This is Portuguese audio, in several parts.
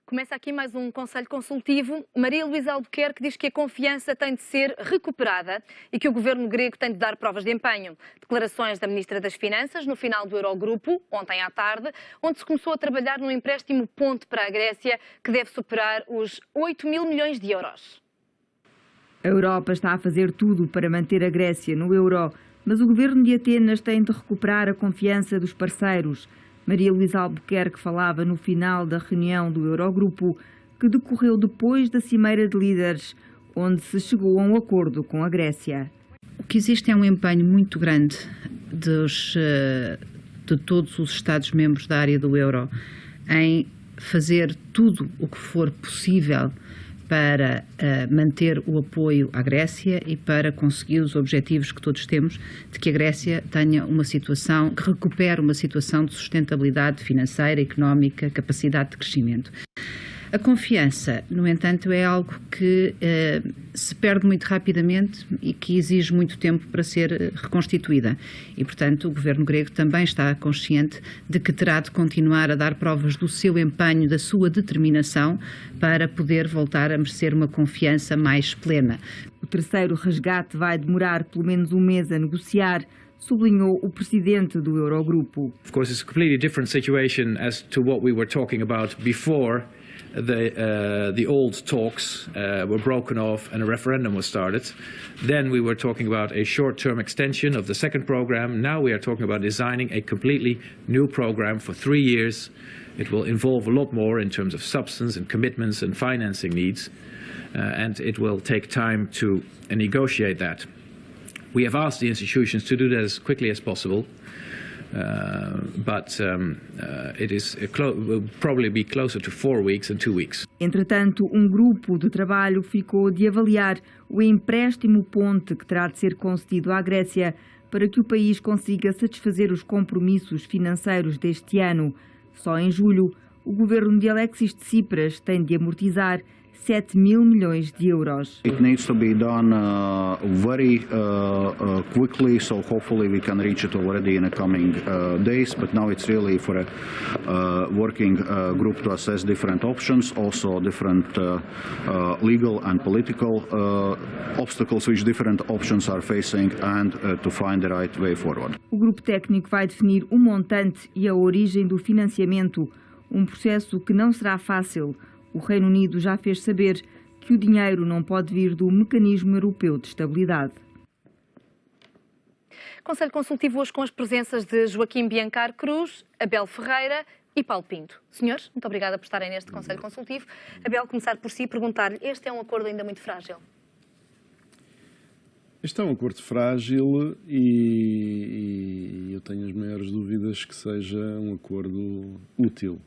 Começa aqui mais um conselho consultivo. Maria Luísa Albuquerque diz que a confiança tem de ser recuperada e que o governo grego tem de dar provas de empenho. Declarações da Ministra das Finanças no final do Eurogrupo, ontem à tarde, onde se começou a trabalhar num empréstimo ponte para a Grécia que deve superar os 8 mil milhões de euros. A Europa está a fazer tudo para manter a Grécia no euro, mas o governo de Atenas tem de recuperar a confiança dos parceiros. Maria Luísa Albuquerque falava no final da reunião do Eurogrupo, que decorreu depois da Cimeira de Líderes, onde se chegou a um acordo com a Grécia. O que existe é um empenho muito grande de todos os Estados-membros da área do euro em fazer tudo o que for possível para manter o apoio à Grécia e para conseguir os objetivos que todos temos de que a Grécia tenha uma situação, que recupere uma situação de sustentabilidade financeira, económica, capacidade de crescimento. A confiança, no entanto, é algo que se perde muito rapidamente e que exige muito tempo para ser reconstituída. E, portanto, o governo grego também está consciente de que terá de continuar a dar provas do seu empenho, da sua determinação, para poder voltar a merecer uma confiança mais plena. O terceiro resgate vai demorar pelo menos um mês a negociar, sublinhou o presidente do Eurogrupo. Of course, it's a completely different situation as to what we were talking about before. The old talks were broken off and a referendum was started. Then we were talking about a short-term extension of the second program. Now we are talking about designing a completely new program for 3 years. It will involve a lot more in terms of substance and commitments and financing needs, and it will take time to negotiate that. We have asked the institutions to do that as quickly as possible. But it will probably be closer to 4 weeks than 2 weeks. Entretanto, um grupo de trabalho ficou de avaliar o empréstimo ponte que terá de ser concedido à Grécia para que o país consiga satisfazer os compromissos financeiros deste ano. Só em julho, o governo de Alexis Tsipras tem de amortizar 7 mil milhões de euros. It needs to be done very quickly, so hopefully we can reach it already in the coming days. But now it's really for a working group to assess different options, also different legal and political obstacles which different options are facing, and to find the right way forward. O grupo técnico vai definir o montante e a origem do financiamento, um processo que não será fácil. O Reino Unido já fez saber que o dinheiro não pode vir do Mecanismo Europeu de Estabilidade. Conselho consultivo hoje com as presenças de Joaquim Biancar Cruz, Abel Ferreira e Paulo Pinto. Senhores, muito obrigada por estarem neste Conselho consultivo. Abel, começar por si e perguntar-lhe, este é um acordo ainda muito frágil? Este é um acordo frágil e eu tenho as maiores dúvidas que seja um acordo útil.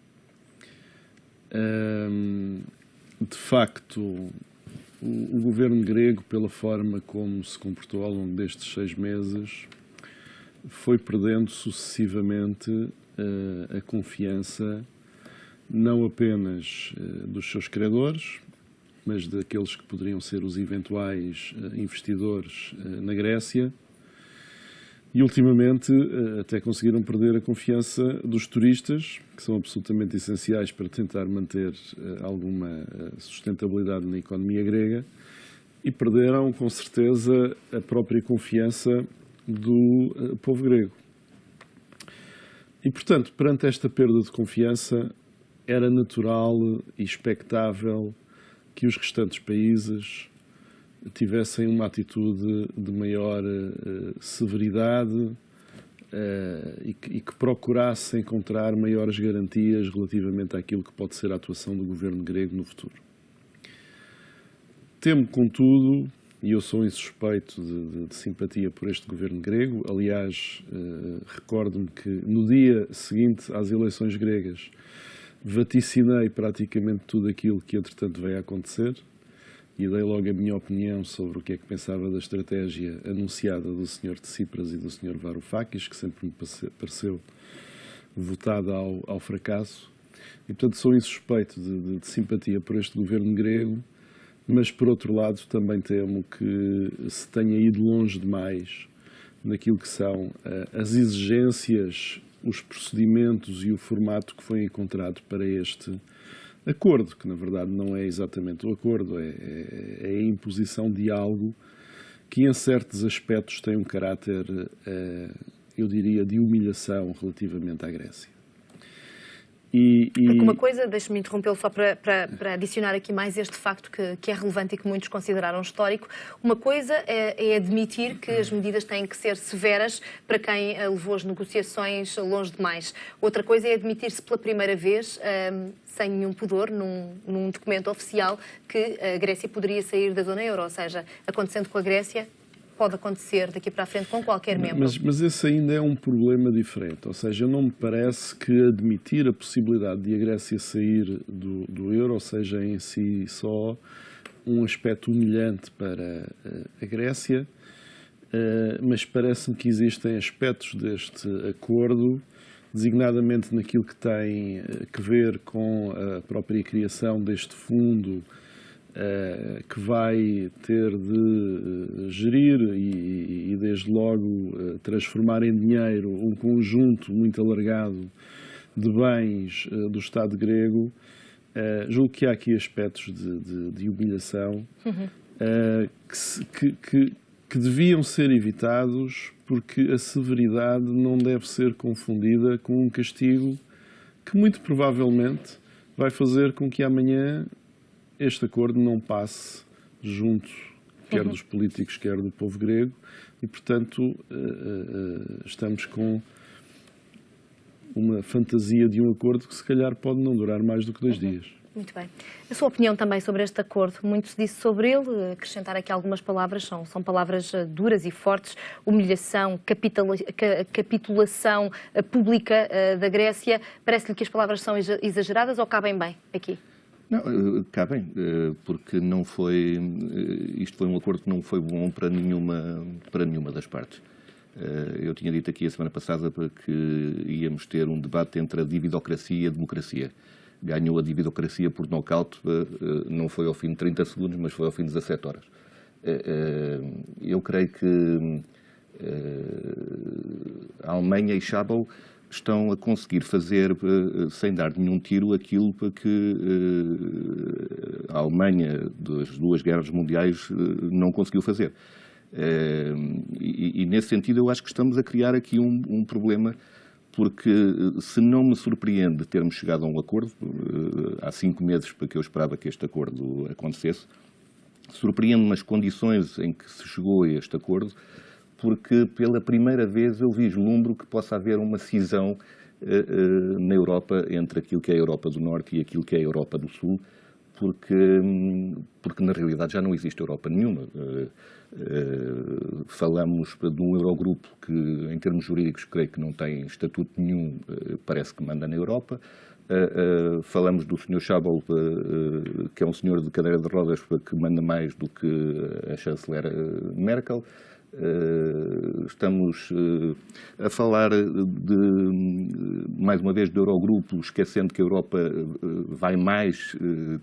De facto, o governo grego, pela forma como se comportou ao longo destes 6 meses, foi perdendo sucessivamente a confiança não apenas dos seus credores, mas daqueles que poderiam ser os eventuais investidores na Grécia. E, ultimamente, até conseguiram perder a confiança dos turistas, que são absolutamente essenciais para tentar manter alguma sustentabilidade na economia grega, e perderam, com certeza, a própria confiança do povo grego. E, portanto, perante esta perda de confiança, era natural e expectável que os restantes países tivessem uma atitude de maior severidade e que procurassem encontrar maiores garantias relativamente àquilo que pode ser a atuação do governo grego no futuro. Temo, contudo, e eu sou insuspeito de simpatia por este governo grego, aliás, recordo-me que no dia seguinte às eleições gregas vaticinei praticamente tudo aquilo que entretanto veio a acontecer, e dei logo a minha opinião sobre o que é que pensava da estratégia anunciada do Sr. Tsipras e do Sr. Varoufakis, que sempre me pareceu votada ao fracasso. E, portanto, sou insuspeito de simpatia por este governo grego, mas, por outro lado, também temo que se tenha ido longe demais naquilo que são as exigências, os procedimentos e o formato que foi encontrado para este acordo, que na verdade não é exatamente o acordo, é a imposição de algo que em certos aspectos tem um caráter, eu diria, de humilhação relativamente à Grécia. Porque uma coisa, deixe-me interrompê-lo só para adicionar aqui mais este facto que é relevante e que muitos consideraram histórico. Uma coisa é admitir que as medidas têm que ser severas para quem levou as negociações longe demais. Outra coisa é admitir-se pela primeira vez, sem nenhum pudor, num documento oficial, que a Grécia poderia sair da zona euro. Ou seja, acontecendo com a Grécia, pode acontecer daqui para a frente com qualquer membro. Mas esse ainda é um problema diferente. Ou seja, não me parece que admitir a possibilidade de a Grécia sair do euro seja em si só um aspecto humilhante para a Grécia, mas parece-me que existem aspectos deste acordo, designadamente naquilo que tem que ver com a própria criação deste fundo, que vai ter de gerir e desde logo transformar em dinheiro um conjunto muito alargado de bens do Estado grego. Julgo que há aqui aspectos de humilhação que deviam ser evitados, porque a severidade não deve ser confundida com um castigo que muito provavelmente vai fazer com que amanhã este acordo não passe junto, quer dos políticos, quer do povo grego, e, portanto, estamos com uma fantasia de um acordo que, se calhar, pode não durar mais do que 2 dias. Muito bem. A sua opinião também sobre este acordo? Muito se disse sobre ele. Acrescentar aqui algumas palavras, são palavras duras e fortes. Humilhação, capitulação pública da Grécia. Parece-lhe que as palavras são exageradas ou cabem bem aqui? Não, cabem, porque não foi, isto foi um acordo que não foi bom para nenhuma das partes. Eu tinha dito aqui a semana passada que íamos ter um debate entre a dividocracia e a democracia. Ganhou a dividocracia por nocaute, não foi ao fim de 30 segundos, mas foi ao fim de 17 horas. Eu creio que a Alemanha e Schabel estão a conseguir fazer, sem dar nenhum tiro, aquilo que a Alemanha das 2 guerras mundiais não conseguiu fazer. E nesse sentido eu acho que estamos a criar aqui um problema, porque se não me surpreende termos chegado a um acordo, há 5 meses para que eu esperava que este acordo acontecesse, surpreende-me as condições em que se chegou a este acordo, porque pela primeira vez eu vislumbro que possa haver uma cisão na Europa entre aquilo que é a Europa do Norte e aquilo que é a Europa do Sul, porque na realidade já não existe Europa nenhuma. Falamos de um Eurogrupo que, em termos jurídicos, creio que não tem estatuto nenhum, parece que manda na Europa. Falamos do Sr. Schabel, que é um senhor de cadeira de rodas que manda mais do que a chanceler Merkel. Estamos a falar mais uma vez do Eurogrupo, esquecendo que a Europa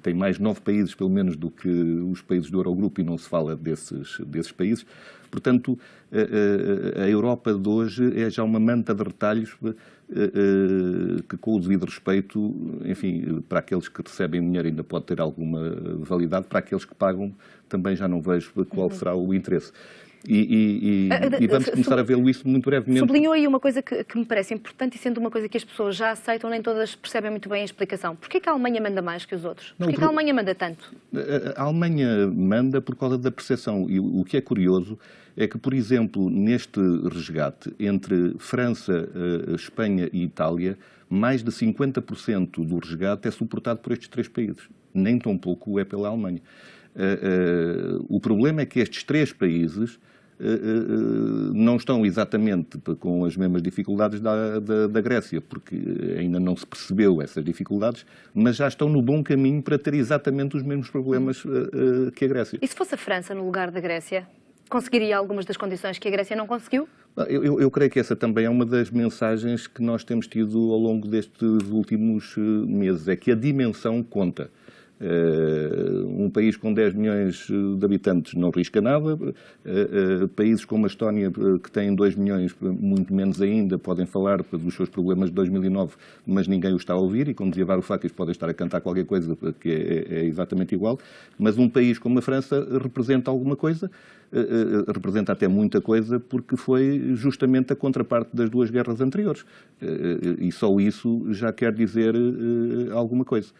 tem mais 9 países, pelo menos, do que os países do Eurogrupo, e não se fala desses países. Portanto, a Europa de hoje é já uma manta de retalhos que, com o devido respeito, enfim, para aqueles que recebem dinheiro ainda pode ter alguma validade, para aqueles que pagam também já não vejo qual será o interesse. E vamos começar a vê-lo isso muito brevemente. Sublinhou aí uma coisa que me parece importante, e sendo uma coisa que as pessoas já aceitam, nem todas percebem muito bem a explicação. Porquê que a Alemanha manda mais que os outros? Porquê que a Alemanha manda tanto? A Alemanha manda por causa da percepção. E o que é curioso é que, por exemplo, neste resgate entre França, Espanha e Itália, mais de 50% do resgate é suportado por estes 3 países. Nem tão pouco é pela Alemanha. O problema é que estes 3 países não estão exatamente com as mesmas dificuldades da Grécia, porque ainda não se percebeu essas dificuldades, mas já estão no bom caminho para ter exatamente os mesmos problemas que a Grécia. E se fosse a França no lugar da Grécia, conseguiria algumas das condições que a Grécia não conseguiu? Eu creio que essa também é uma das mensagens que nós temos tido ao longo destes últimos meses, é que a dimensão conta. Um país com 10 milhões de habitantes não risca nada, países como a Estónia, que têm 2 milhões, muito menos ainda, podem falar dos seus problemas de 2009, mas ninguém os está a ouvir, e como dizia Varoufakis, podem estar a cantar qualquer coisa que é exatamente igual, mas um país como a França representa alguma coisa, representa até muita coisa, porque foi justamente a contraparte das 2 guerras anteriores, e só isso já quer dizer alguma coisa.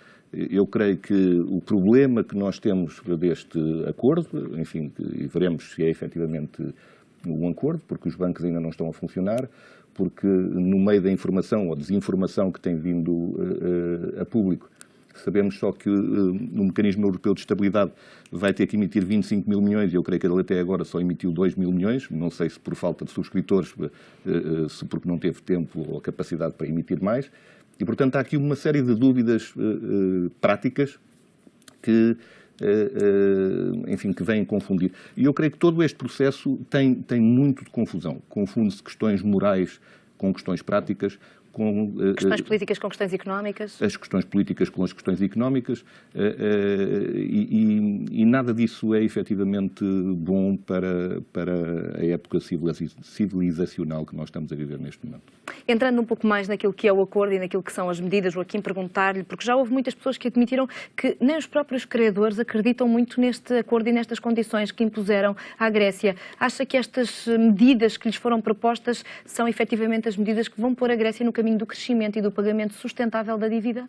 Eu creio que o problema que nós temos deste acordo, enfim, e veremos se é efetivamente um acordo, porque os bancos ainda não estão a funcionar, porque no meio da informação ou desinformação que tem vindo a público, sabemos só que o Mecanismo Europeu de Estabilidade vai ter que emitir 25 mil milhões, e eu creio que ele até agora só emitiu 2 mil milhões, não sei se por falta de subscritores, se porque não teve tempo ou capacidade para emitir mais. E, portanto, há aqui uma série de dúvidas práticas que, enfim, que vêm confundir. E eu creio que todo este processo tem muito de confusão. Confunde-se questões morais com questões práticas, com questões políticas com questões económicas. As questões políticas com as questões económicas, e nada disso é efetivamente bom para a época civilizacional que nós estamos a viver neste momento. Entrando um pouco mais naquilo que é o acordo e naquilo que são as medidas, Joaquim, perguntar-lhe, porque já houve muitas pessoas que admitiram que nem os próprios credores acreditam muito neste acordo e nestas condições que impuseram à Grécia. Acha que estas medidas que lhes foram propostas são efetivamente as medidas que vão pôr a Grécia no caminho do crescimento e do pagamento sustentável da dívida?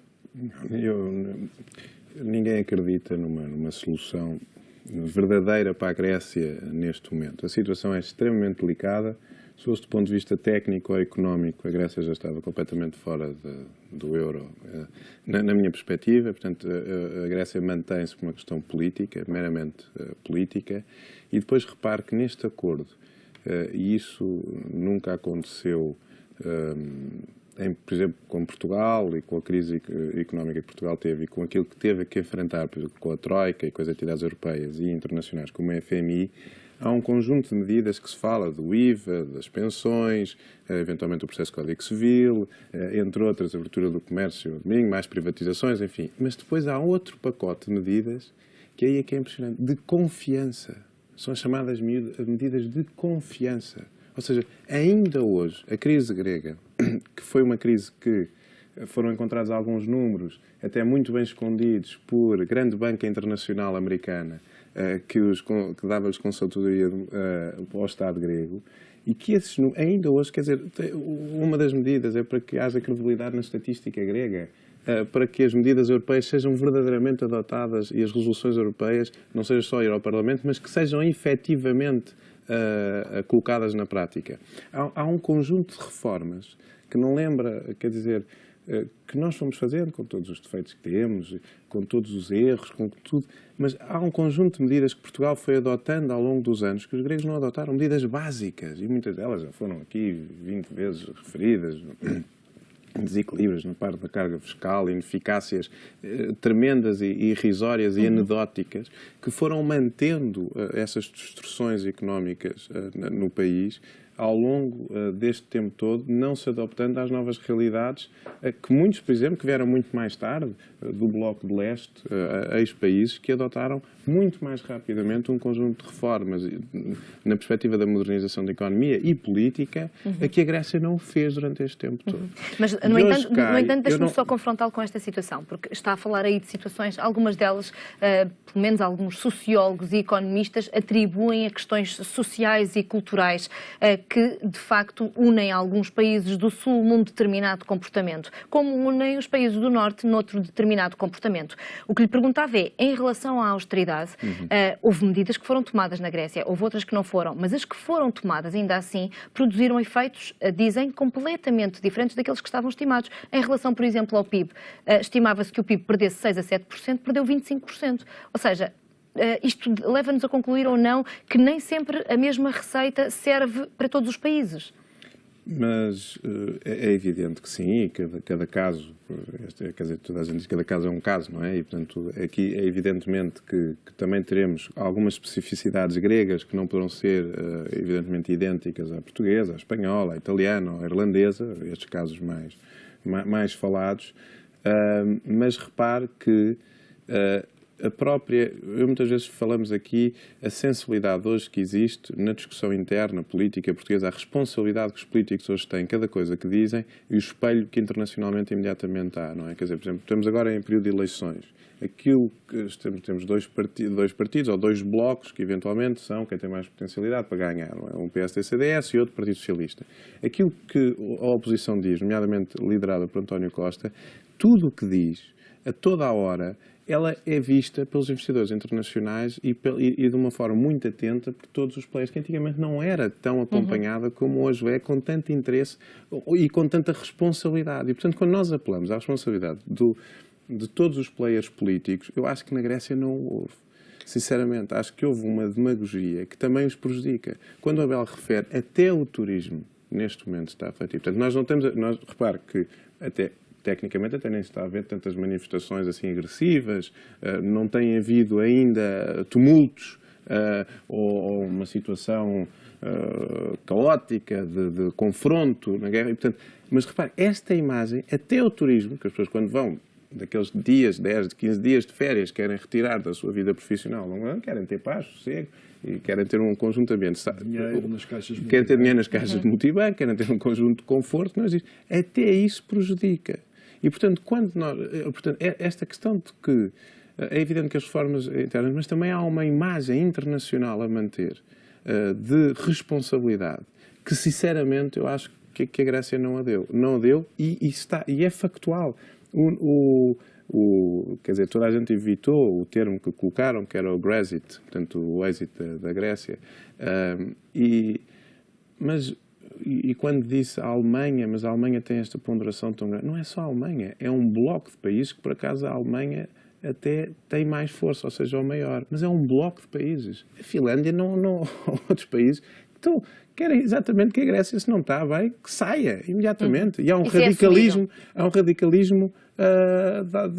Ninguém acredita numa solução verdadeira para a Grécia neste momento. A situação é extremamente delicada. Se fosse do ponto de vista técnico ou económico, a Grécia já estava completamente fora do euro, na minha perspectiva. Portanto, a Grécia mantém-se por uma questão política, meramente política. E depois repare que neste acordo, e isso nunca aconteceu, por exemplo, com Portugal e com a crise económica que Portugal teve e com aquilo que teve que enfrentar, por exemplo, com a Troika e com as entidades europeias e internacionais como a FMI, há um conjunto de medidas que se fala do IVA, das pensões, eventualmente o processo de Código Civil, entre outras, a abertura do comércio, mais privatizações, enfim. Mas depois há outro pacote de medidas que aí é que é impressionante, de confiança. São as chamadas medidas de confiança. Ou seja, ainda hoje, a crise grega, que foi uma crise que foram encontrados alguns números, até muito bem escondidos por grande banca internacional americana, que dava-lhes consultoria ao Estado grego, e que esses, ainda hoje, quer dizer, uma das medidas é para que haja credibilidade na estatística grega, para que as medidas europeias sejam verdadeiramente adotadas e as resoluções europeias não sejam só ir ao Parlamento, mas que sejam efetivamente colocadas na prática. Há um conjunto de reformas que não lembra, quer dizer, que nós fomos fazendo com todos os defeitos que temos, com todos os erros, com tudo, mas há um conjunto de medidas que Portugal foi adotando ao longo dos anos que os gregos não adotaram, medidas básicas, e muitas delas já foram aqui 20 vezes referidas, desequilíbrios na parte da carga fiscal, ineficácias tremendas e irrisórias e anedóticas que foram mantendo essas distorções económicas no país ao longo deste tempo todo, não se adaptando às novas realidades que muitos, por exemplo, que vieram muito mais tarde, do Bloco de Leste, ex-países, que adotaram muito mais rapidamente um conjunto de reformas na perspectiva da modernização da economia e política, que a Grécia não fez durante este tempo todo. Mas, no entanto, deixe-me só confrontá-lo com esta situação, porque está a falar aí de situações, algumas delas, pelo menos alguns sociólogos e economistas, atribuem a questões sociais e culturais que, de facto, unem alguns países do Sul num determinado comportamento, como unem os países do Norte noutro determinado comportamento. O que lhe perguntava é, em relação à austeridade, houve medidas que foram tomadas na Grécia, houve outras que não foram, mas as que foram tomadas, ainda assim, produziram efeitos, dizem, completamente diferentes daqueles que estavam estimados. Em relação, por exemplo, ao PIB, estimava-se que o PIB perdesse 6 a 7%, perdeu 25%. Ou seja, isto leva-nos a concluir ou não que nem sempre a mesma receita serve para todos os países. Mas é evidente que sim, e cada caso, quer dizer, toda a gente diz que cada caso é um caso, não é? E, portanto, aqui é evidentemente que também teremos algumas especificidades gregas que não poderão ser, evidentemente, idênticas à portuguesa, à espanhola, à italiana, à irlandesa, estes casos mais falados, mas repare que muitas vezes falamos aqui, a sensibilidade hoje que existe na discussão interna, política portuguesa, a responsabilidade que os políticos hoje têm, cada coisa que dizem, e o espelho que internacionalmente imediatamente há, não é? Quer dizer, por exemplo, estamos agora em período de eleições. Aquilo que temos dois partidos ou dois blocos que eventualmente são quem tem mais potencialidade para ganhar, não é? Um PSD-CDS e outro Partido Socialista. Aquilo que a oposição diz, nomeadamente liderada por António Costa, tudo o que diz, a toda a hora, ela é vista pelos investidores internacionais e de uma forma muito atenta por todos os players, que antigamente não era tão acompanhada como hoje é, com tanto interesse e com tanta responsabilidade. E, portanto, quando nós apelamos à responsabilidade de todos os players políticos, eu acho que na Grécia não houve. Sinceramente, acho que houve uma demagogia que também os prejudica. Quando a Abel refere, até o turismo, neste momento, está afetido. Portanto, nós não temos... repare que tecnicamente até nem se está a ver tantas manifestações assim agressivas, não tem havido ainda tumultos ou uma situação caótica de confronto na guerra. E, portanto, mas repare, esta imagem, até o turismo, que as pessoas quando vão daqueles dias, 10, 15 dias de férias, querem retirar da sua vida profissional, não querem ter paz, sossego, e querem ter um conjunto de ambientes. Querem ter dinheiro nas caixas de multibanco, querem ter um conjunto de conforto, não existe. Até isso prejudica. E, portanto, esta questão de que é evidente que as reformas internas, mas também há uma imagem internacional a manter de responsabilidade, que, sinceramente, eu acho que a Grécia não a deu. Não a deu e é factual. Quer dizer, toda a gente evitou o termo que colocaram, que era o Grexit, portanto, o êxito da Grécia. E quando disse a Alemanha, mas a Alemanha tem esta ponderação tão grande, não é só a Alemanha, é um bloco de países que, por acaso, a Alemanha até tem mais força, ou seja, o maior, mas é um bloco de países. A Finlândia não outros países então, querem exatamente que a Grécia, se não está bem, que saia imediatamente. E há um radicalismo,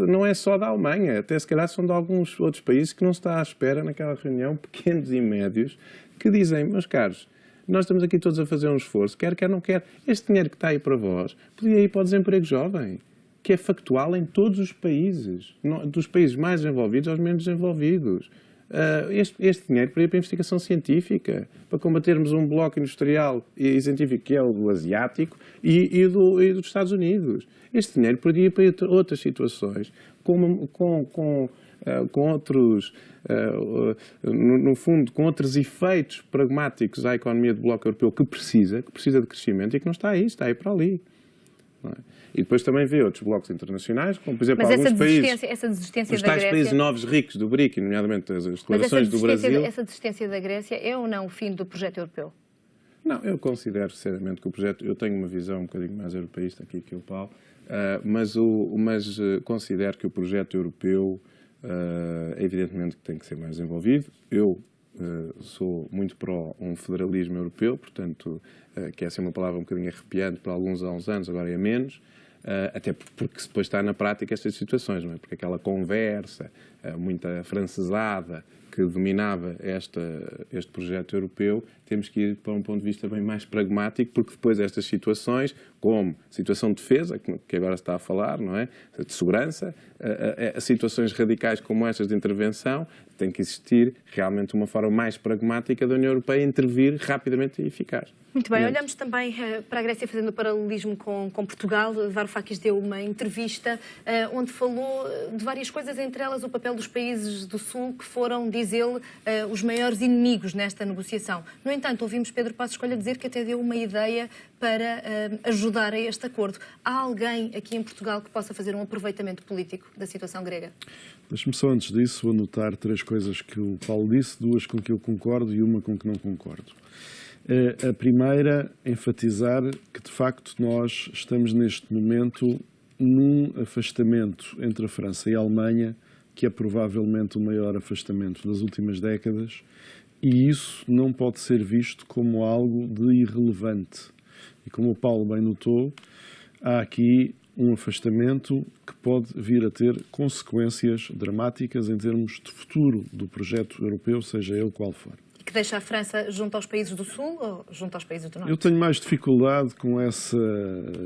não é só da Alemanha, até se calhar são de alguns outros países que não se está à espera naquela reunião, pequenos e médios, que dizem, meus caros, nós estamos aqui todos a fazer um esforço, quer não quer, este dinheiro que está aí para vós, podia ir para o desemprego jovem, que é factual em todos os países, dos países mais desenvolvidos aos menos desenvolvidos. Este dinheiro para ir para a investigação científica, para combatermos um bloco industrial e científico que é o do asiático e dos Estados Unidos. Este dinheiro podia ir para outras situações, com outros, no fundo, com outros efeitos pragmáticos à economia do bloco europeu que precisa de crescimento e que não está aí, está aí para ali. Não é? E depois também vê outros blocos internacionais, como por exemplo alguns países, os tais países novos ricos do BRIC, nomeadamente as declarações do Brasil. Essa desistência da Grécia é ou não o fim do projeto europeu? Não, eu considero sinceramente que o projeto, eu tenho uma visão um bocadinho mais europeísta aqui que o Paulo, mas considero que o projeto europeu evidentemente que tem que ser mais desenvolvido. Eu sou muito pró um federalismo europeu, portanto, que essa é uma palavra um bocadinho arrepiante para alguns há uns anos, agora é menos, até porque depois está na prática estas situações, não é? Porque aquela conversa muito afrancesada que dominava este projeto europeu, temos que ir para um ponto de vista bem mais pragmático, porque depois estas situações, como situação de defesa, que agora se está a falar, não é? De segurança, situações radicais como estas de intervenção, tem que existir realmente uma forma mais pragmática da União Europeia intervir rapidamente e eficaz. Muito bem, olhamos também para a Grécia fazendo o paralelismo com Portugal. Varoufakis deu uma entrevista onde falou de várias coisas, entre elas o papel dos países do Sul, que foram, diz ele, os maiores inimigos nesta negociação. No entanto, ouvimos Pedro Passos Coelho dizer que até deu uma ideia para ajudar a este acordo. Há alguém aqui em Portugal que possa fazer um aproveitamento político da situação grega? Deixe-me só antes disso anotar 3 coisas que o Paulo disse, 2 com que eu concordo e uma com que não concordo. A primeira, enfatizar que, de facto, nós estamos neste momento num afastamento entre a França e a Alemanha, que é provavelmente o maior afastamento das últimas décadas, e isso não pode ser visto como algo de irrelevante. E como o Paulo bem notou, há aqui um afastamento que pode vir a ter consequências dramáticas em termos de futuro do projeto europeu, seja ele qual for. que deixa a França junto aos países do Sul ou junto aos países do Norte? Eu tenho mais dificuldade com essa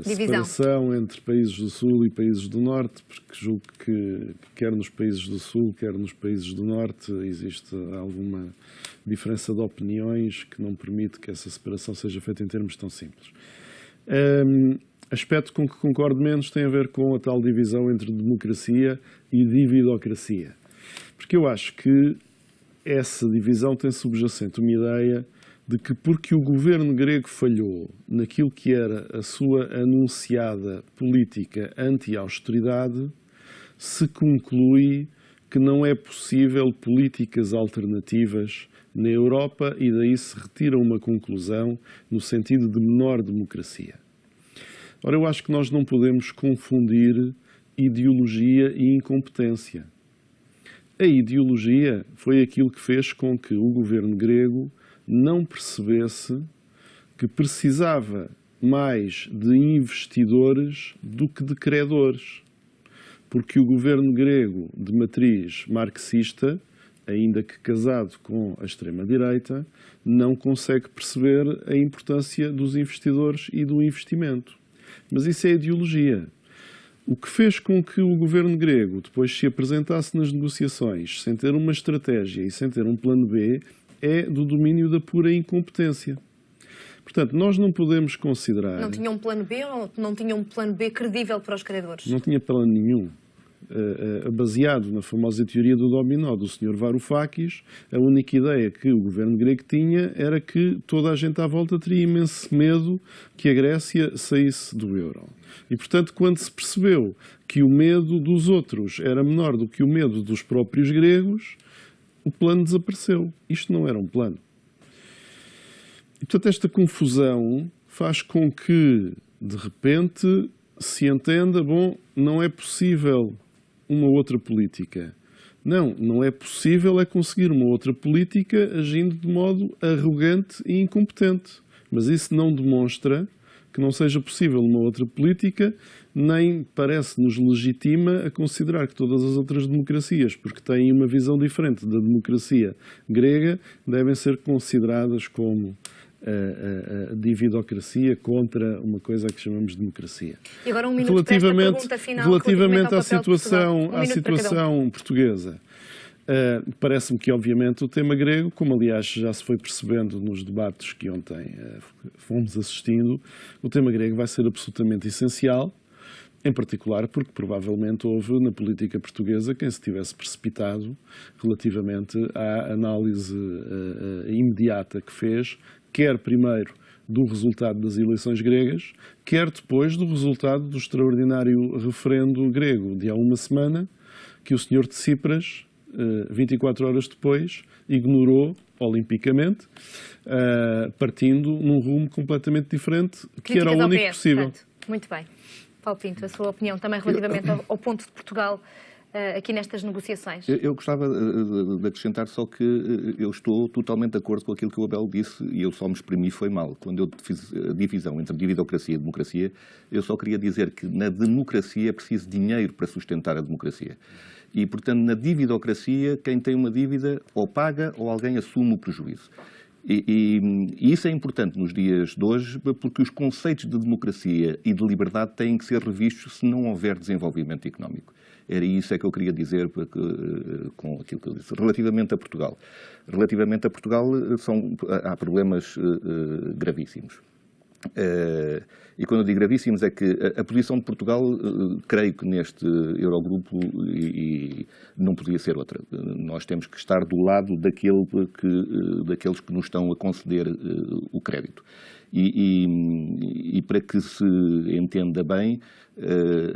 separação entre países do Sul e países do Norte, porque julgo que quer nos países do Sul, quer nos países do Norte, existe alguma diferença de opiniões que não permite que essa separação seja feita em termos tão simples. Aspecto com que concordo menos tem a ver com a tal divisão entre democracia e dividocracia. Porque eu acho que essa divisão tem subjacente uma ideia de que porque o governo grego falhou naquilo que era a sua anunciada política anti-austeridade, se conclui que não é possível políticas alternativas na Europa e daí se retira uma conclusão no sentido de menor democracia. Ora, eu acho que nós não podemos confundir ideologia e incompetência. A ideologia foi aquilo que fez com que o governo grego não percebesse que precisava mais de investidores do que de credores. Porque o governo grego de matriz marxista, ainda que casado com a extrema-direita, não consegue perceber a importância dos investidores e do investimento. Mas isso é ideologia. O que fez com que o governo grego depois se apresentasse nas negociações sem ter uma estratégia e sem ter um plano B é do domínio da pura incompetência. Portanto, nós não podemos considerar... Não tinha um plano B ou não tinha um plano B credível para os credores? Não tinha plano nenhum. Baseado na famosa teoria do dominó do Sr. Varoufakis, a única ideia que o governo grego tinha era que toda a gente à volta teria imenso medo que a Grécia saísse do euro. E, portanto, quando se percebeu que o medo dos outros era menor do que o medo dos próprios gregos, o plano desapareceu. Isto não era um plano. E, portanto, esta confusão faz com que, de repente, se entenda, bom, não é possível uma outra política. Não, não é possível é conseguir uma outra política agindo de modo arrogante e incompetente. Mas isso não demonstra que não seja possível uma outra política, nem parece-nos legitima a considerar que todas as outras democracias, porque têm uma visão diferente da democracia grega, devem ser consideradas como a dividocracia contra uma coisa que chamamos de democracia. E agora um minuto para esta pergunta final relativamente à situação, Portugal. Portuguesa. Parece-me que, obviamente, o tema grego, como aliás já se foi percebendo nos debates que ontem fomos assistindo, o tema grego vai ser absolutamente essencial, em particular porque provavelmente houve na política portuguesa quem se tivesse precipitado relativamente à análise imediata que fez, quer primeiro do resultado das eleições gregas, quer depois do resultado do extraordinário referendo grego de há uma semana, que o senhor de Tsipras, 24 horas depois, ignorou olimpicamente, partindo num rumo completamente diferente, que era o único possível. Portanto. Muito bem. Paulo Pinto, a sua opinião também relativamente ao ponto de Portugal aqui nestas negociações? Eu gostava de acrescentar só que eu estou totalmente de acordo com aquilo que o Abel disse e eu só me exprimi foi mal. Quando eu fiz a divisão entre dividocracia e democracia, eu só queria dizer que na democracia é preciso dinheiro para sustentar a democracia. E, portanto, na dividocracia, quem tem uma dívida ou paga ou alguém assume o prejuízo. E isso é importante nos dias de hoje, porque os conceitos de democracia e de liberdade têm que ser revistos se não houver desenvolvimento económico. Era isso que eu queria dizer com aquilo que eu disse. Relativamente a Portugal. Relativamente a Portugal, há problemas gravíssimos. E quando eu digo gravíssimos é que a posição de Portugal, creio que neste Eurogrupo não podia ser outra. Nós temos que estar do lado daqueles que nos estão a conceder o crédito. E para que se entenda bem,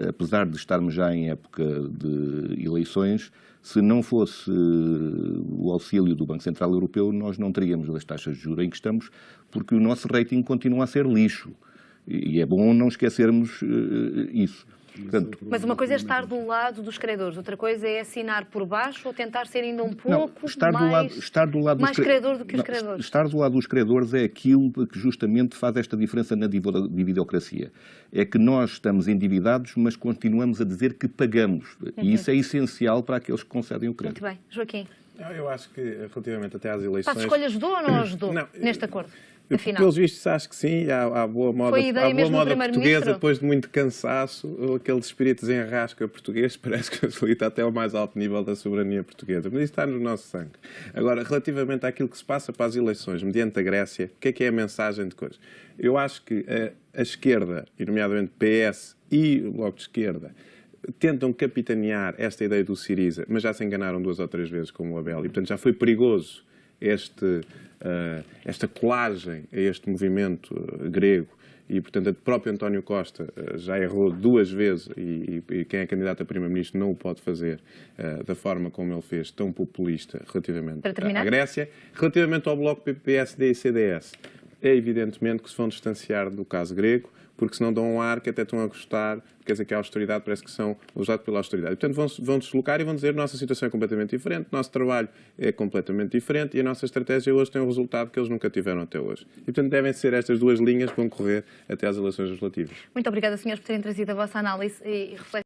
apesar de estarmos já em época de eleições, se não fosse o auxílio do Banco Central Europeu, nós não teríamos as taxas de juros em que estamos, porque o nosso rating continua a ser lixo. E é bom não esquecermos isso. Portanto, mas uma coisa é estar do lado dos credores, outra coisa é assinar por baixo ou tentar ser ainda um pouco mais credor do que os credores. Estar do lado dos credores é aquilo que justamente faz esta diferença na dividocracia. É que nós estamos endividados, mas continuamos a dizer que pagamos. E isso é essencial para aqueles que concedem o crédito. Muito bem. Joaquim. Eu acho que, relativamente até às eleições... Passo Escolha ajudou ou não ajudou Não, neste acordo? Afinal. Pelos vistos, acho que sim. Há boa moda, Foi a ideia mesmo do portuguesa, Primeiro-Ministro? depois de muito cansaço, aquele espírito desenrasca português parece que facilita até ao mais alto nível da soberania portuguesa. Mas isso está no nosso sangue. Agora, relativamente àquilo que se passa para as eleições, mediante a Grécia, o que é a mensagem de coisas? Eu acho que a esquerda, e nomeadamente PS e o Bloco de Esquerda, tentam capitanear esta ideia do Syriza, mas já se enganaram 2 ou 3 vezes com o Abel, e portanto já foi perigoso esta colagem a este movimento grego, e portanto o próprio António Costa já errou 2 vezes, e quem é candidato a Primeiro-Ministro não o pode fazer da forma como ele fez, tão populista relativamente à Grécia. Relativamente ao Bloco PSD e CDS, é evidentemente que se vão distanciar do caso grego, porque senão dão um ar que até estão a gostar, quer dizer que a austeridade parece que são usados pela austeridade. E, portanto, vão deslocar e vão dizer que a nossa situação é completamente diferente, o nosso trabalho é completamente diferente e a nossa estratégia hoje tem um resultado que eles nunca tiveram até hoje. E, portanto, devem ser estas 2 linhas que vão correr até às eleições legislativas. Muito obrigada, senhores, por terem trazido a vossa análise e reflexão.